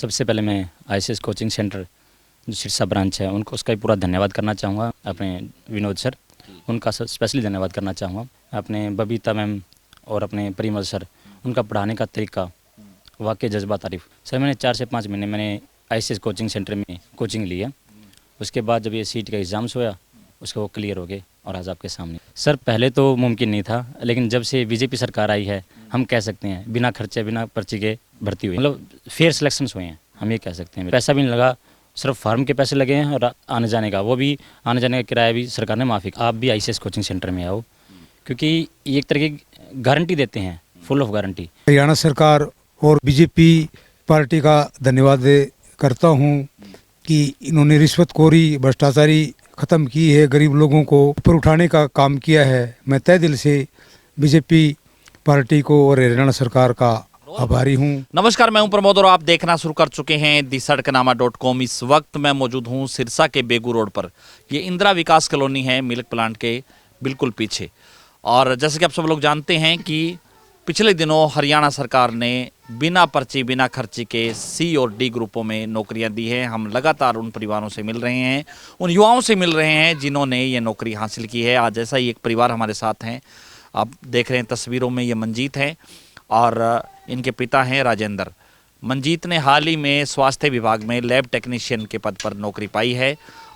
सबसे पहले मैं आईसीएस कोचिंग सेंटर जो सिरसा ब्रांच है उनको उसका भी पूरा धन्यवाद करना चाहूँगा। अपने विनोद सर उनका स्पेशली धन्यवाद करना चाहूँगा। अपने बबीता मैम और अपने परिमल सर उनका पढ़ाने का तरीका वाकई जज्बा तारीफ। सर मैंने 4 से 5 महीने मैंने आईसीएस कोचिंग सेंटर में कोचिंग ली है। उसके बाद जब ये सीट का एग्ज़ाम्स हुआ उसके वो क्लियर हो गए और आज आपके सामने। सर पहले तो मुमकिन नहीं था, लेकिन जब से बीजेपी सरकार आई है हम कह सकते हैं बिना खर्चे बिना पर्ची के भर्ती हुई, मतलब फेयर सिलेक्शंस हुए हैं, हम ये कह सकते हैं। पैसा भी नहीं लगा, सिर्फ फार्म के पैसे लगे हैं और आने जाने का, वो भी आने जाने का किराया भी सरकार ने माफ़ी। आप भी आईसीएस कोचिंग सेंटर में आओ, क्योंकि ये एक तरह की गारंटी देते हैं, फुल ऑफ गारंटी। हरियाणा सरकार और बीजेपी पार्टी का धन्यवाद करता हूँ कि इन्होंने रिश्वतखोरी भ्रष्टाचारी ख़त्म की है, गरीब लोगों को ऊपर उठाने का काम किया है। मैं तहे दिल से बीजेपी पार्टी को और हरियाणा सरकार का आभारी हूँ। नमस्कार, मैं हूं प्रमोद और आप देखना शुरू कर चुके हैं दी-सड़कनामा.com। इस वक्त मैं मौजूद हूं सिरसा के बेगू रोड पर। ये इंदिरा विकास कॉलोनी है, मिल्क प्लांट के बिल्कुल पीछे। और जैसे कि आप सब लोग जानते हैं कि पिछले दिनों हरियाणा सरकार ने बिना पर्ची बिना खर्ची के सी और डी ग्रुपों में नौकरियां दी हैं। हम लगातार उन परिवारों से मिल रहे हैं, उन युवाओं से मिल रहे हैं जिन्होंने ये नौकरी हासिल की है। आज ऐसा ही एक परिवार हमारे साथ हैं, आप देख रहे हैं तस्वीरों में, ये मंजीत हैं और इनके पिता हैं राजेंद्र। मंजीत ने हाल ही में स्वास्थ्य विभाग में लैब टेक्नीशियन के पद पर नौकरी पाई है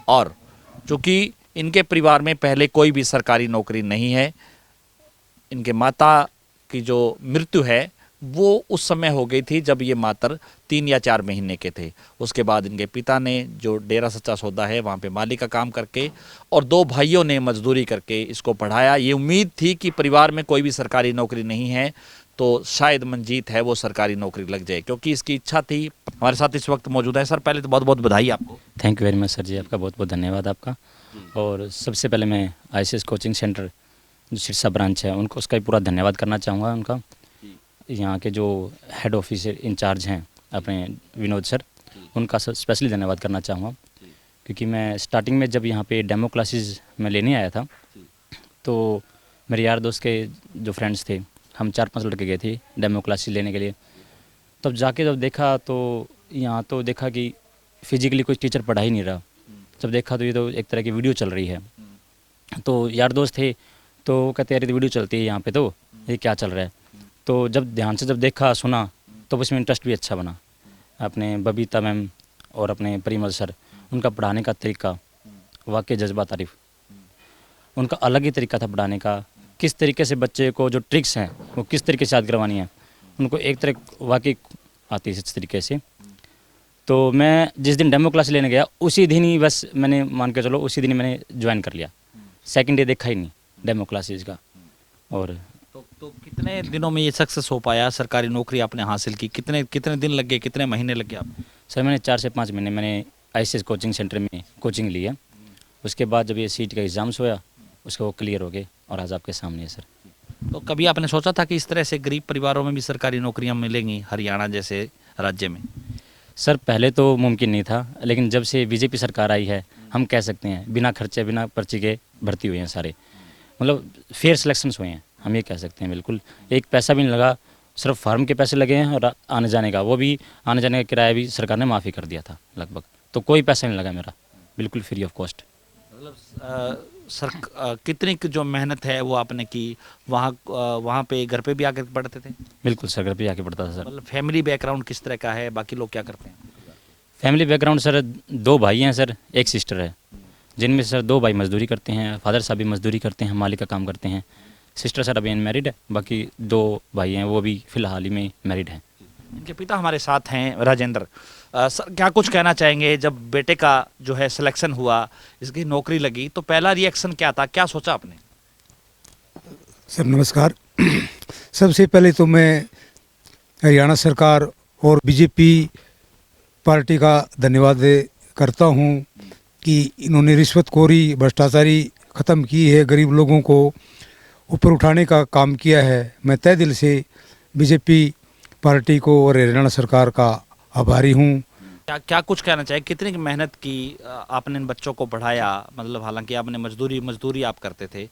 और चूँकि इनके परिवार में पहले कोई भी सरकारी नौकरी नहीं है, इनके माता की जो मृत्यु है वो उस समय हो गई थी जब ये मात्र 3 या 4 महीने के थे। उसके बाद इनके पिता ने जो डेरा सच्चा सौदा है वहाँ पे माली का काम करके और 2 भाइयों ने मजदूरी करके इसको पढ़ाया। ये उम्मीद थी कि परिवार में कोई भी सरकारी नौकरी नहीं है तो शायद मंजीत है वो सरकारी नौकरी लग जाए, क्योंकि इसकी इच्छा थी। हमारे साथ इस वक्त मौजूद है। सर पहले तो बहुत बहुत बधाई आपको। Thank you very much sir ji, आपका बहुत बहुत धन्यवाद आपका। और सबसे पहले मैं आईसीएस कोचिंग सेंटर जो सिरसा ब्रांच है उनको उसका भी पूरा धन्यवाद करना चाहूँगा। उनका यहाँ के जो हेड ऑफिस इंचार्ज हैं अपने विनोद सर, उनका स्पेशली धन्यवाद करना चाहूँगा। क्योंकि मैं स्टार्टिंग में जब यहाँ पे डेमो क्लासेस में लेने आया था तो मेरे यार दोस्त के जो फ्रेंड्स थे, हम 4-5 लड़के गए थे डेमो क्लासेस लेने के लिए। तब जाके जब देखा तो यहाँ तो देखा कि फिजिकली कोई टीचर पढ़ा ही नहीं रहा। जब देखा तो ये तो एक तरह की वीडियो चल रही है। तो यार दोस्त थे तो वो कहते यार ये वीडियो चलती है यहाँ पे, तो ये क्या चल रहा है। तो जब ध्यान से जब देखा सुना तो उसमें इंटरेस्ट भी अच्छा बना। अपने बबीता मैम और अपने परिमल सर उनका पढ़ाने का तरीका वाकई जज्बा तारीफ। उनका अलग ही तरीका था पढ़ाने का, किस तरीके से बच्चे को जो ट्रिक्स हैं वो किस तरीके से याद करवानी है, उनको एक तरह वाकई आती है इस तरीके से। तो मैं जिस दिन डेमो क्लास लेने गया उसी दिन ही बस मैंने मान के चलो उसी दिन ही मैंने ज्वाइन कर लिया। सेकंड डे देखा ही नहीं डेमो क्लासेस का। और तो कितने दिनों में ये सक्सेस हो पाया, सरकारी नौकरी आपने हासिल की? कितने दिन लग गए, कितने महीने लग गए आपको? सर मैंने 4 से 5 महीने मैंने आईसीएस कोचिंग सेंटर में कोचिंग ली है। उसके बाद जब ये सीट का एग्ज़ाम्स हुआ उसके वो क्लियर हो गए और आज आपके सामने है सर। तो कभी आपने सोचा था कि इस तरह से गरीब परिवारों में भी सरकारी नौकरियां मिलेंगी हरियाणा जैसे राज्य में? सर पहले तो मुमकिन नहीं था, लेकिन जब से बीजेपी सरकार आई है हम कह सकते हैं बिना खर्चे बिना पर्ची के भर्ती हुए हैं सारे, मतलब फेयर सिलेक्शंस हुए हैं, हम ये कह सकते हैं। बिल्कुल एक पैसा भी नहीं लगा, सिर्फ फार्म के पैसे लगे हैं और आने जाने का, वो भी आने जाने का किराया भी सरकार ने माफ़ी कर दिया था लगभग। तो कोई पैसा नहीं लगा मेरा, बिल्कुल फ्री ऑफ कॉस्ट। मतलब कितनी जो मेहनत है वो आपने की? वहाँ पे घर पे भी आकर पढ़ते थे? बिल्कुल सर, घर पे आके पढ़ता था सर। मतलब फैमिली बैकग्राउंड किस तरह का है, बाकी लोग क्या करते हैं? फैमिली बैकग्राउंड सर 2 भाई हैं सर, एक सिस्टर है, जिनमें सर 2 भाई मजदूरी करते हैं, फादर साहब भी मजदूरी करते हैं, माली का काम करते हैं। सिस्टर सर अभी अनमैरिड है, बाकी 2 भाई हैं वो भी फ़िलहाल ही में मैरिड हैं। इनके पिता हमारे साथ हैं राजेंद्र। सर क्या कुछ कहना चाहेंगे, जब बेटे का जो है सिलेक्शन हुआ, इसकी नौकरी लगी, तो पहला रिएक्शन क्या था, क्या सोचा आपने? सर नमस्कार। सबसे पहले तो मैं हरियाणा सरकार और बीजेपी पार्टी का धन्यवाद करता हूँ कि इन्होंने रिश्वतखोरी भ्रष्टाचारी ख़त्म की है, गरीब लोगों को ऊपर उठाने का काम किया है। मैं तहे दिल से बीजेपी पार्टी को और हरियाणा सरकार का आभारी हूँ। क्या कुछ कहना चाहिए, कितनी मेहनत की आपने इन बच्चों को पढ़ाया? मतलब हालांकि आपने मजदूरी आप करते थे,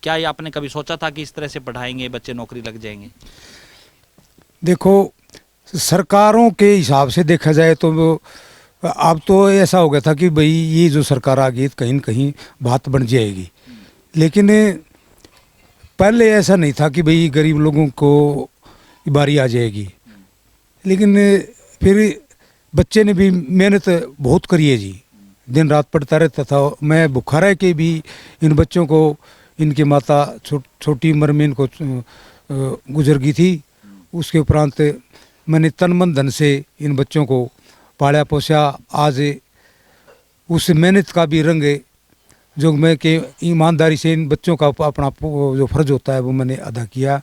क्या ये आपने कभी सोचा था कि इस तरह से पढ़ाएंगे बच्चे नौकरी लग जाएंगे? देखो सरकारों के हिसाब से देखा जाए तो अब तो ऐसा हो गया था कि भाई ये जो सरकार आ गई कहीं न कहीं बात बन जाएगी, लेकिन पहले ऐसा नहीं था कि भाई गरीब लोगों को बारी आ जाएगी। लेकिन फिर बच्चे ने भी मेहनत बहुत करी है जी, दिन रात पढ़ता रहता था मैं, भूखा रह के भी इन बच्चों को, इनकी माता छोटी उम्र में इनको गुजर गई थी। उसके उपरांत मैंने तन मन धन से इन बच्चों को पाला पोसा। आज उस मेहनत का भी रंग है जो मैं कि ईमानदारी से इन बच्चों का अपना जो फर्ज होता है वो मैंने अदा किया।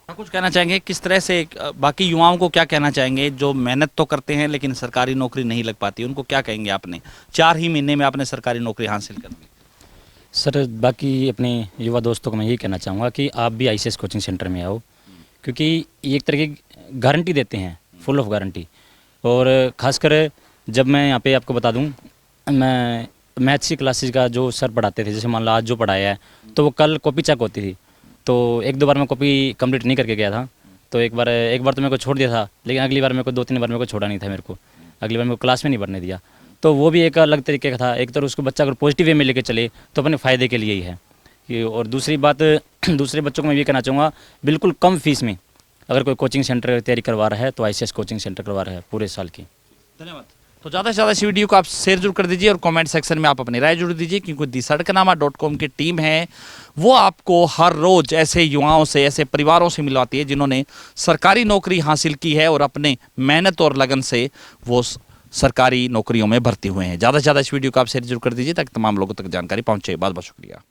आप कुछ कहना चाहेंगे किस तरह से बाकी युवाओं को क्या कहना चाहेंगे जो मेहनत तो करते हैं लेकिन सरकारी नौकरी नहीं लग पाती, उनको क्या कहेंगे? आपने 4 ही महीने में आपने सरकारी नौकरी हासिल कर ली। सर बाकी अपने युवा दोस्तों को मैं यही कहना चाहूँगा कि आप भी आईसीएस कोचिंग सेंटर में आओ, क्योंकि ये एक तरह की गारंटी देते हैं, फुल ऑफ गारंटी। और ख़ासकर जब मैं यहाँ पे आपको बता दूँ, मैं मैथ्स की क्लासेज का जो सर पढ़ाते थे, जैसे मान लो आज जो पढ़ाया है तो वो कल कॉपी चेक होती थी, तो 1-2 बार मैं कॉपी कंप्लीट नहीं करके गया था, तो एक बार तो मेरे को छोड़ दिया था, लेकिन अगली बार मेरे को 2-3 बार मेरे को छोड़ा नहीं था, मेरे को अगली बार मेरे को क्लास में नहीं पढ़ने दिया। तो वो भी एक अलग तरीके का था। एक तो उसको बच्चा अगर पॉजिटिव वे में लेके चले तो अपने फ़ायदे के लिए ही है। और दूसरी बात, दूसरे बच्चों को मैं ये कहना चाहूँगा, बिल्कुल कम फीस में अगर कोई कोचिंग सेंटर तैयारी करवा रहा है तो आईसीएस कोचिंग सेंटर करवा रहा है पूरे साल की। धन्यवाद। तो ज़्यादा से ज़्यादा इस वीडियो को आप शेयर जरूर कर दीजिए और कमेंट सेक्शन में आप अपनी राय जरूर दीजिए, क्योंकि दिसड़कनामा.com की टीम है वो आपको हर रोज़ ऐसे युवाओं से, ऐसे परिवारों से मिलवाती है जिन्होंने सरकारी नौकरी हासिल की है और अपने मेहनत और लगन से वो सरकारी नौकरियों में भर्ती हुए हैं। ज़्यादा से ज़्यादा इस वीडियो को आप शेयर जरूर कर दीजिए ताकि तमाम लोगों तक जानकारी पहुँचे। बहुत बहुत शुक्रिया।